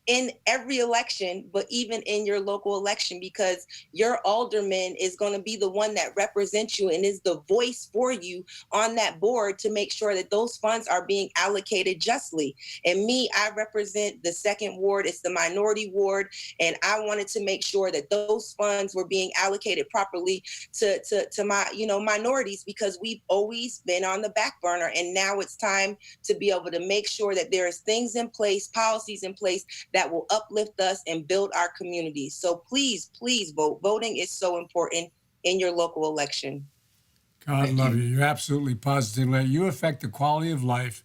S7: in every election, but even in your local election, because your alderman is going to be the one that represents you and is the voice for you on that board to make sure that those funds are being allocated justly. And me, I represent the 2nd ward. It's the minority ward. And I wanted to make sure that those funds were being allocated properly to my, minorities, because we've always been on the back burner. And now it's time to be able to make sure that there is things in place, policies in place that will uplift us and build our communities. So please, please vote. Voting is so important in your local election.
S1: God love you. You're absolutely positive. You affect the quality of life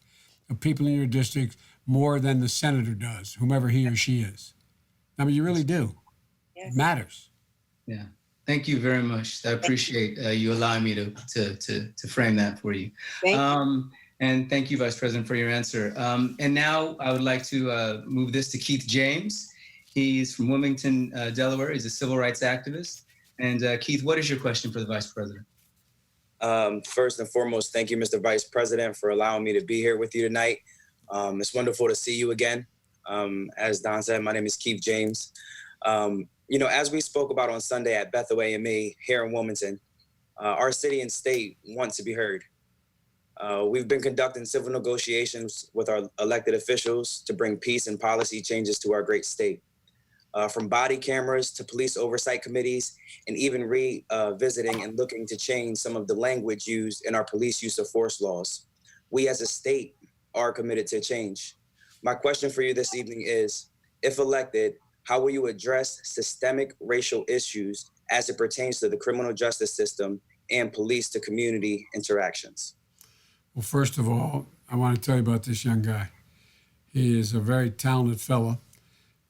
S1: of people in your district more than the senator does, whomever he or she is. I mean, you really do. Yes. It matters.
S3: Yeah. Thank you very much. I appreciate you allowing me to frame that for you.
S7: Thank you.
S3: And thank you, Vice President, for your answer. And now I would like to move this to Keith James. He's from Wilmington, Delaware. He's a civil rights activist. And Keith, what is your question for the Vice President?
S8: First and foremost, thank you, Mr. Vice President, for allowing me to be here with you tonight. It's wonderful to see you again. As Don said, my name is Keith James. As we spoke about on Sunday at Bethel AME here in Wilmington, our city and state want to be heard. We've been conducting civil negotiations with our elected officials to bring peace and policy changes to our great state. From body cameras to police oversight committees, and even revisiting and looking to change some of the language used in our police use of force laws. We as a state are committed to change. My question for you this evening is, If elected, how will you address systemic racial issues as it pertains to the criminal justice system and police to community interactions?
S1: Well, first of all, I want to tell you about this young guy. He is a very talented fellow.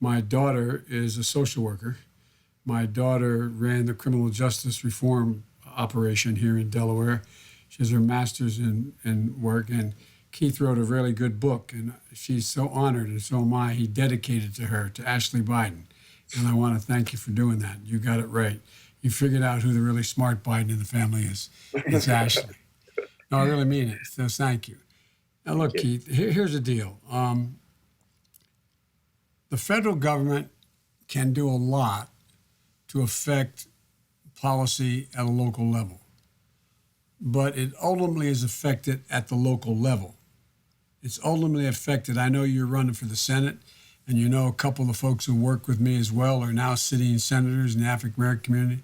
S1: My daughter is a social worker. My daughter ran the criminal justice reform operation here in Delaware. She has her master's in work, and Keith wrote a really good book, and she's so honored, and so am I. He dedicated to her, to Ashley Biden, and I want to thank you for doing that. You got it right. You figured out who the really smart Biden in the family is. It's Ashley. No, I really mean it, so thank you. Now, look, Keith, here's the deal. The federal government can do a lot to affect policy at a local level, but it ultimately is affected at the local level. It's ultimately affected. I know you're running for the Senate, and you know a couple of the folks who work with me as well are now sitting senators in the African American community.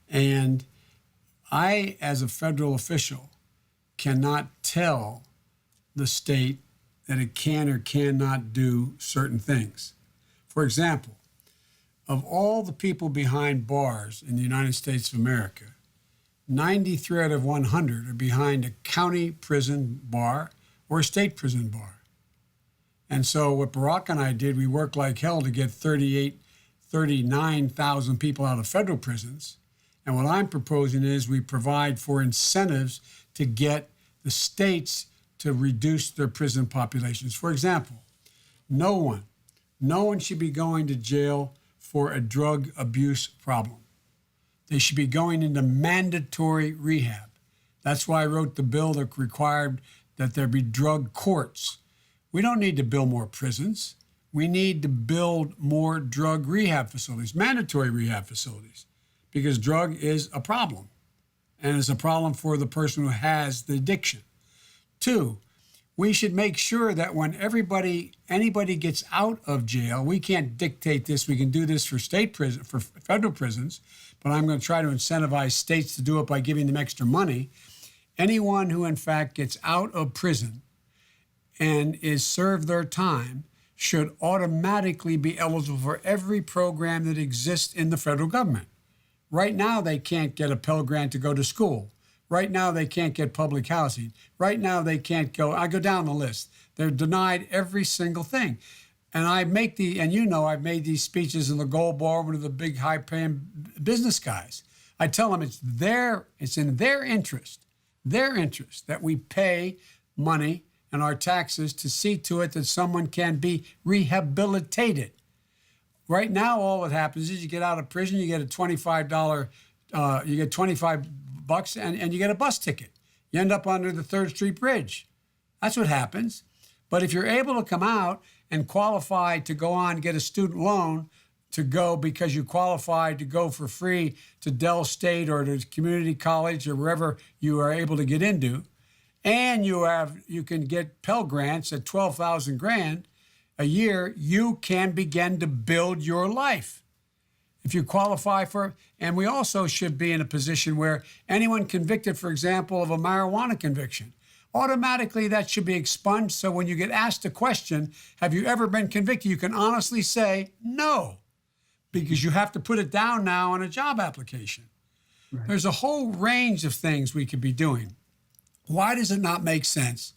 S1: And I, as a federal official, cannot tell the state that it can or cannot do certain things. For example, of all the people behind bars in the United States of America, 93 out of 100 are behind a county prison bar or a state prison bar. And so what Barack and I did, we worked like hell to get 39,000 people out of federal prisons. And what I'm proposing is we provide for incentives to get the states to reduce their prison populations. For example, no one should be going to jail for a drug abuse problem. They should be going into mandatory rehab. That's why I wrote the bill that required that there be drug courts. We don't need to build more prisons. We need to build more drug rehab facilities, mandatory rehab facilities, because drug is a problem, and it's a problem for the person who has the addiction. 2, we should make sure that when anybody gets out of jail, we can't dictate this. We can do this for for federal prisons, but I'm going to try to incentivize states to do it by giving them extra money. Anyone who in fact gets out of prison and is served their time should automatically be eligible for every program that exists in the federal government. Right now, they can't get a Pell Grant to go to school. Right now, they can't get public housing. Right now, they can't go. I go down the list. They're denied every single thing. And I've made these speeches in the Gold Ballroom to the big high-paying business guys. I tell them it's in their interest that we pay money and our taxes to see to it that someone can be rehabilitated. Right now, all that happens is you get out of prison, you get a $25, you get $25 and you get a bus ticket. You end up under the 3rd Street Bridge. That's what happens. But if you're able to come out and qualify to go on and get a student loan to go because you qualified to go for free to Dell State or to community college or wherever you are able to get into, and you can get Pell Grants at $12,000 a year, you can begin to build your life. If you qualify for, and we also should be in a position where anyone convicted, for example, of a marijuana conviction, automatically that should be expunged. So when you get asked a question, have you ever been convicted? You can honestly say no, because you have to put it down now on a job application. Right. There's a whole range of things we could be doing. Why does it not make sense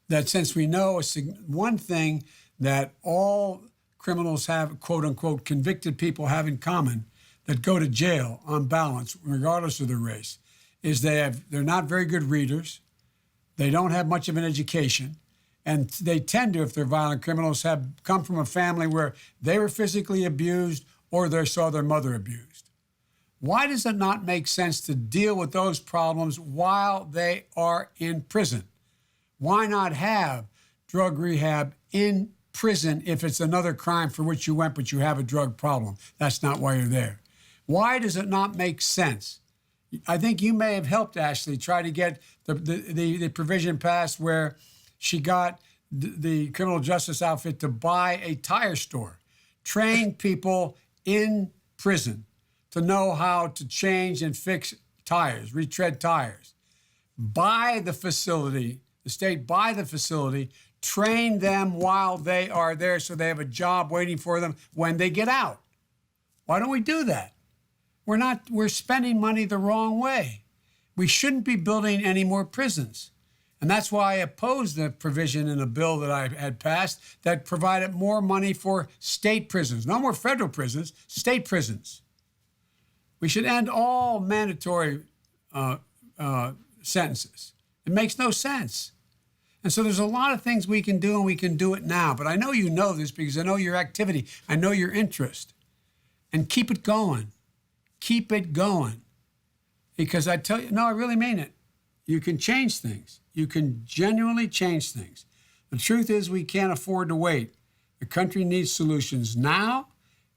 S1: that since we know one thing that all criminals have, quote unquote, convicted people have in common that go to jail on balance, regardless of their race, is they're not very good readers. They don't have much of an education. And they tend to, if they're violent criminals, have come from a family where they were physically abused or they saw their mother abused. Why does it not make sense to deal with those problems while they are in prison? Why not have drug rehab in prison if it's another crime for which you went, but you have a drug problem? That's not why you're there. Why does it not make sense? I think you may have helped Ashley try to get the provision passed where she got the criminal justice outfit to buy a tire store, train people in prison to know how to change and fix tires, retread tires. Buy the facility, the state buy the facility, train them while they are there so they have a job waiting for them when they get out. Why don't we do that? We're spending money the wrong way. We shouldn't be building any more prisons. And that's why I opposed the provision in a bill that I had passed that provided more money for state prisons. No more federal prisons, state prisons. We should end all mandatory sentences. It makes no sense. And so there's a lot of things we can do, and we can do it now. But I know you know this because I know your activity. I know your interest. And keep it going. Keep it going. Because I tell you, no, I really mean it. You can change things. You can genuinely change things. The truth is we can't afford to wait. The country needs solutions now,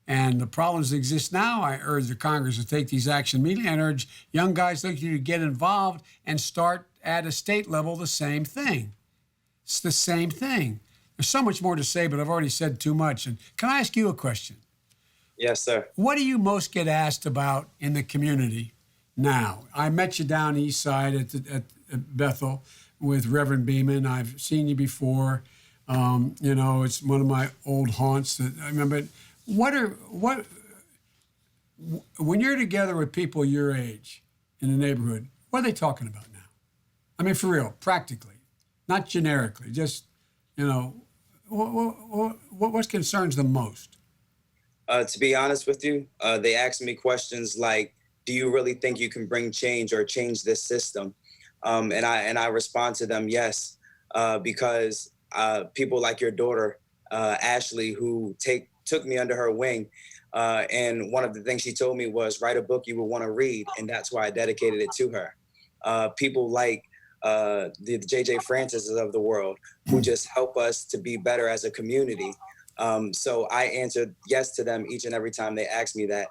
S1: and the problems that exist now, I urge the Congress to take these actions immediately and urge young guys like you to get involved and start at a state level the same thing. It's the same thing. There's so much more to say, but I've already said too much. And can I ask you a question?
S8: Yes, sir.
S1: What do you most get asked about in the community now? I met you down East Side at Bethel with Reverend Beeman. I've seen you before. You know, it's one of my old haunts that I remember. When you're together with people your age in the neighborhood, what are they talking about now? I mean, for real, practically, not generically. Just, you know, what concerns them most?
S8: To be honest with you, they ask me questions like, do you really think you can bring change or change this system? And I respond to them, yes, because people like your daughter, Ashley, who took me under her wing. And one of the things she told me was, write a book you will want to read. And that's why I dedicated it to her. People like the J.J. Francis's of the world, who just help us to be better as a community. So I answered yes to them each and every time they asked me that.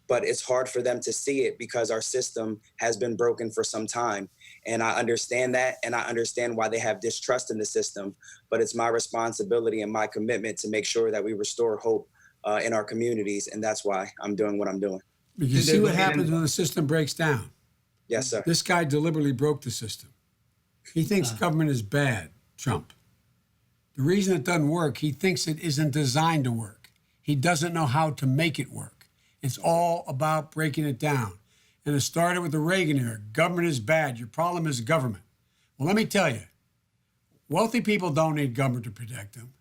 S8: But it's hard for them to see it because our system has been broken for some time. And I understand that, and I understand why they have distrust in the system. But it's my responsibility and my commitment to make sure that we restore hope in our communities. And that's why I'm doing what I'm doing.
S1: Because you see what happens when the system breaks down.
S8: Yes, sir.
S1: This guy deliberately broke the system. He thinks government is bad, Trump. The reason it doesn't work, he thinks it isn't designed to work. He doesn't know how to make it work. It's all about breaking it down. And it started with the Reagan era. Government is bad. Your problem is government. Well, let me tell you, wealthy people don't need government to protect them.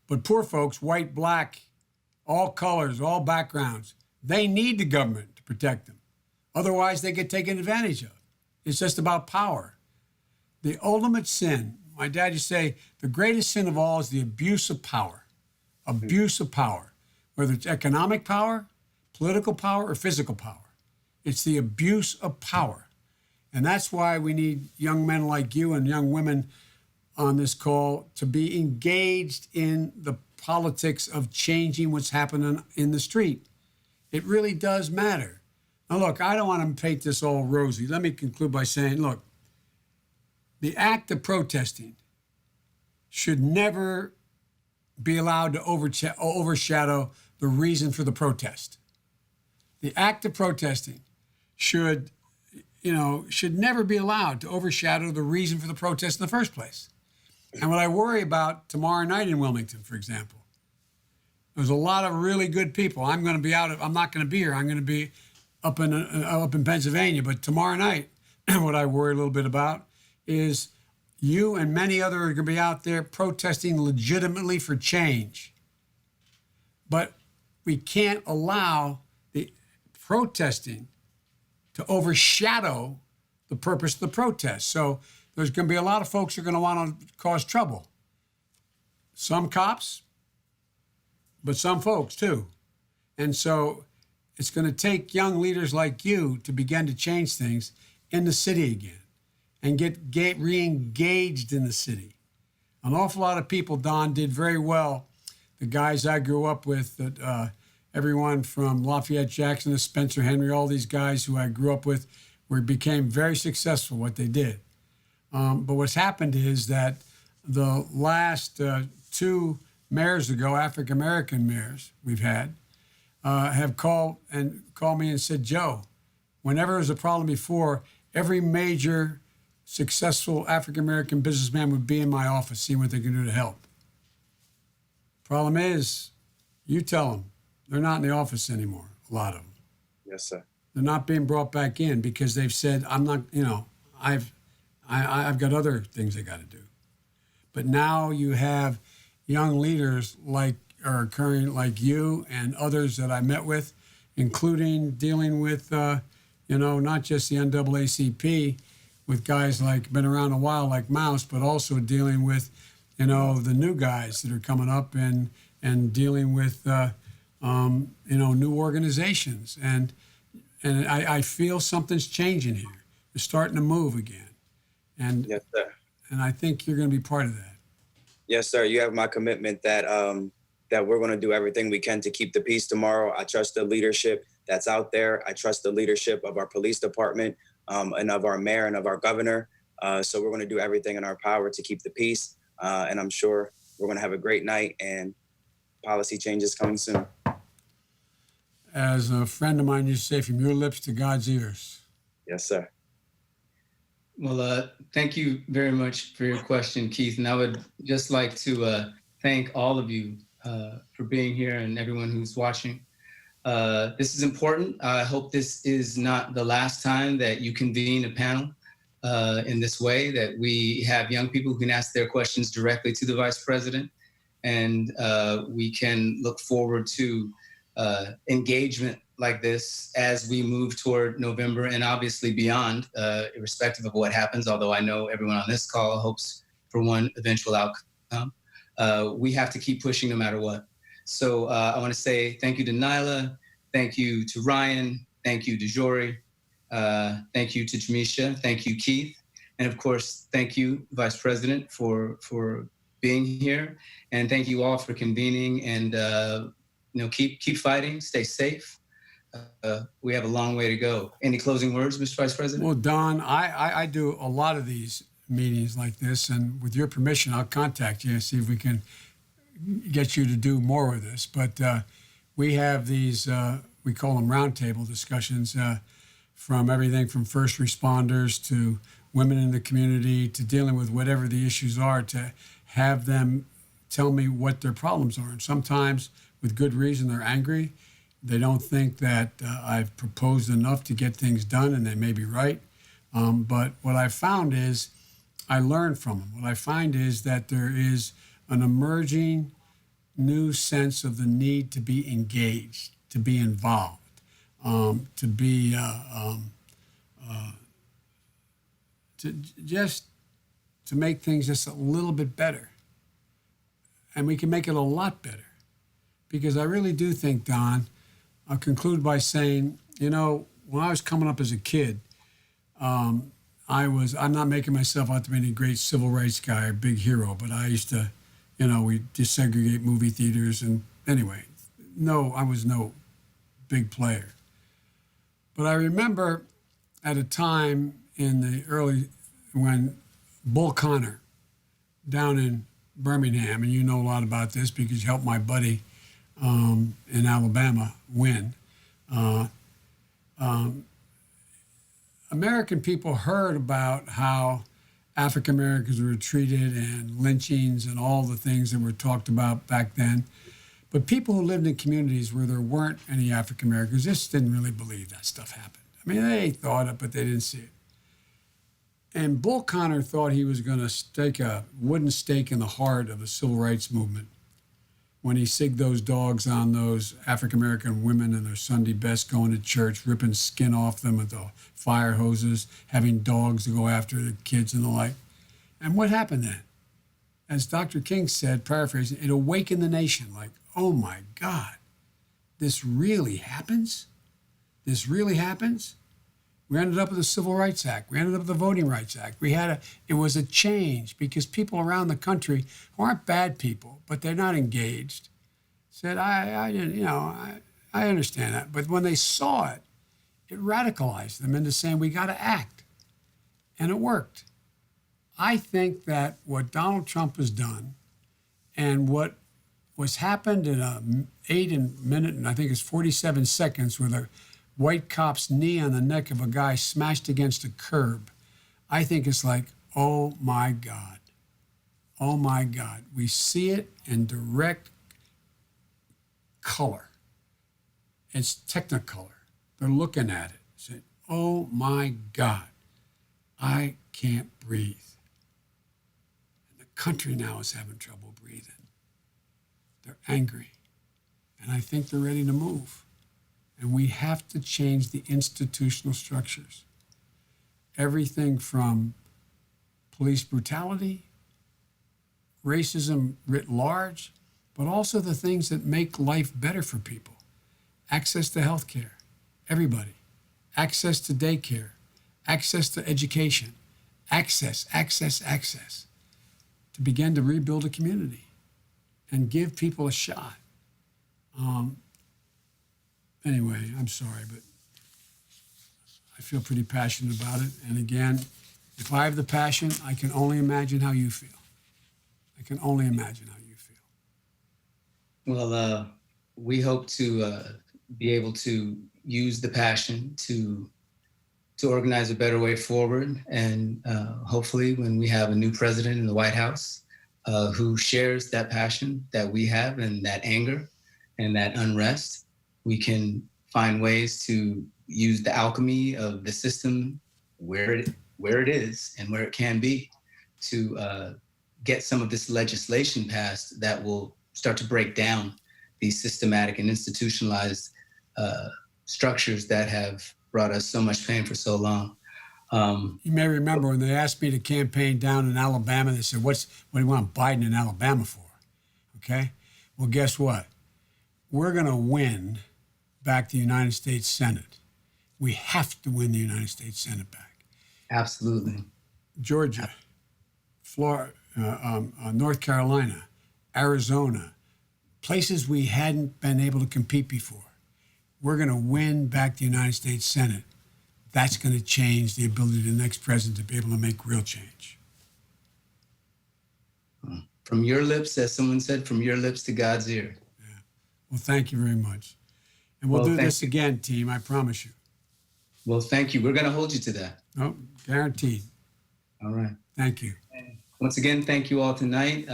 S1: But poor folks, white, black, all colors, all backgrounds, they need the government to protect them. Otherwise, they get taken advantage of. It's just about power. The ultimate sin, my dad used to say, the greatest sin of all is the abuse of power. Abuse of power, whether it's economic power, political power, or physical power. It's the abuse of power. And that's why we need young men like you and young women on this call to be engaged in the politics of changing what's happening in the street. It really does matter. Now, look, I don't want to paint this all rosy. Let me conclude by saying, look, the act of protesting should never be allowed to overshadow the reason for the protest. The act of protesting should never be allowed to overshadow the reason for the protest in the first place. And what I worry about tomorrow night in Wilmington, for example, there's a lot of really good people. I'm not going to be here. I'm going to be up in Pennsylvania. But tomorrow night, what I worry a little bit about is you and many others are going to be out there protesting legitimately for change. But we can't allow the protesting to overshadow the purpose of the protest. So there's going to be a lot of folks who are going to want to cause trouble. Some cops, but some folks too. And so it's going to take young leaders like you to begin to change things in the city again and get re-engaged in the city. An awful lot of people, Don, did very well. The guys I grew up with, everyone from Lafayette Jackson to Spencer Henry, all these guys who I grew up with became very successful what they did. But what's happened is that the last two mayors ago, African-American mayors we've had, have called me and said, Joe, whenever there was a problem before, every major successful African-American businessman would be in my office, seeing what they can do to help. Problem is, you tell them, they're not in the office anymore, a lot of them.
S8: Yes, sir.
S1: They're not being brought back in because they've said, I'm not, I've got other things I got to do. But now you have young leaders are occurring like you and others that I met with, including dealing with, not just the NAACP, with guys like been around a while like Mouse, but also dealing with, the new guys that are coming up and dealing with, new organizations. And I feel something's changing here. It's starting to move again. And
S8: Yes, sir.
S1: And I think you're going to be part of that.
S8: Yes, sir. You have my commitment that that we're going to do everything we can to keep the peace tomorrow. I trust the leadership that's out there. I trust the leadership of our police department and of our mayor and of our governor. So we're going to do everything in our power to keep the peace. And I'm sure we're going to have a great night and policy changes coming soon.
S1: As a friend of mine used to say, from your lips to God's ears.
S8: Yes, sir.
S3: Well, thank you very much for your question, Keith. And I would just like to thank all of you for being here and everyone who's watching. This is important. I hope this is not the last time that you convene a panel in this way, that we have young people who can ask their questions directly to the Vice President. And we can look forward to engagement like this as we move toward November and obviously beyond, irrespective of what happens, although I know everyone on this call hopes for one eventual outcome. We have to keep pushing no matter what. So I want to say thank you to Nyla, thank you to Ryan, thank you to Jory, thank you to Jamesha, thank you, Keith, and of course, thank you, Vice President, for being here, and thank you all for convening, and keep fighting, stay safe. We have a long way to go. Any closing words, Mr. Vice President?
S1: Well, Don, I do a lot of these meetings like this, and with your permission, I'll contact you and see if we can get you to do more of this. But we have these, we call them roundtable discussions, from everything from first responders to women in the community to dealing with whatever the issues are, to have them tell me what their problems are. And sometimes, with good reason, they're angry. They don't think that I've proposed enough to get things done, and they may be right. But what I found is I learn from them. What I find is that there is an emerging new sense of the need to be engaged, to be involved, to be to make things just a little bit better. And we can make it a lot better. Because I really do think, Don, I'll conclude by saying, when I was coming up as a kid, I'm not making myself out to be any great civil rights guy or big hero, but I used to, we desegregate movie theaters. And anyway, I was no big player. But I remember at a time in the when Bull Connor down in Birmingham, and you know a lot about this because you helped my buddy in Alabama win. American people heard about how African Americans were treated and lynchings and all the things that were talked about back then. But people who lived in communities where there weren't any African Americans just didn't really believe that stuff happened. I mean, they thought it, but they didn't see it. And Bull Connor thought he was going to stake a wooden stake in the heart of the civil rights movement when he sigged those dogs on those African-American women in their Sunday best going to church, ripping skin off them with the fire hoses, having dogs to go after the kids and the like. And what happened then? As Dr. King said, paraphrasing, it awakened the nation like, oh my God, this really happens? This really happens? We ended up with the Civil Rights Act. We ended up with the Voting Rights Act. It was a change because people around the country who aren't bad people, but they're not engaged, said, I understand that. But when they saw it, it radicalized them into saying, we got to act. And it worked. I think that what Donald Trump has done and what was happened in a 8-minute, and I think it's 47 seconds, with a white cop's knee on the neck of a guy smashed against a curb I think it's like, oh my God. Oh my God. We see it in direct color. It's technicolor. They're looking at it, saying, oh my God, I can't breathe. And the country now is having trouble breathing. They're angry. And I think they're ready to move. And we have to change the institutional structures. Everything from police brutality, racism writ large, but also the things that make life better for people. Access to health care, everybody. Access to daycare, access to education, access. To begin to rebuild a community and give people a shot. Anyway, I'm sorry, but I feel pretty passionate about it. And again, if I have the passion, I can only imagine how you feel. I can only imagine how you feel.
S3: Well, we hope to be able to use the passion to organize a better way forward. And hopefully when we have a new president in the White House who shares that passion that we have and that anger and that unrest, we can find ways to use the alchemy of the system where it is and where it can be to get some of this legislation passed that will start to break down these systematic and institutionalized structures that have brought us so much pain for so long.
S1: You may remember when they asked me to campaign down in Alabama, they said, what do you want Biden in Alabama for? Okay? Well, guess what? We're going to win back the United States Senate. We have to win the United States Senate back.
S3: Absolutely.
S1: Georgia, Florida, North Carolina, Arizona, places we hadn't been able to compete before. We're going to win back the United States Senate. That's going to change the ability of the next president to be able to make real change.
S3: From your lips, as someone said, from your lips to God's ear.
S1: Yeah. Well, thank you very much. And we'll do this again, team, I promise you.
S3: Well, thank you. We're going to hold you to that.
S1: Oh, guaranteed.
S3: All right.
S1: Thank you.
S3: And once again, thank you all tonight.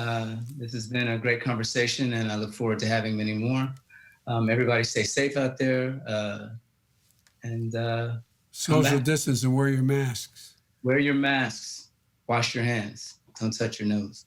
S3: This has been a great conversation, and I look forward to having many more. Everybody stay safe out there.
S1: Social distance and wear your masks.
S3: Wear your masks. Wash your hands. Don't touch your nose.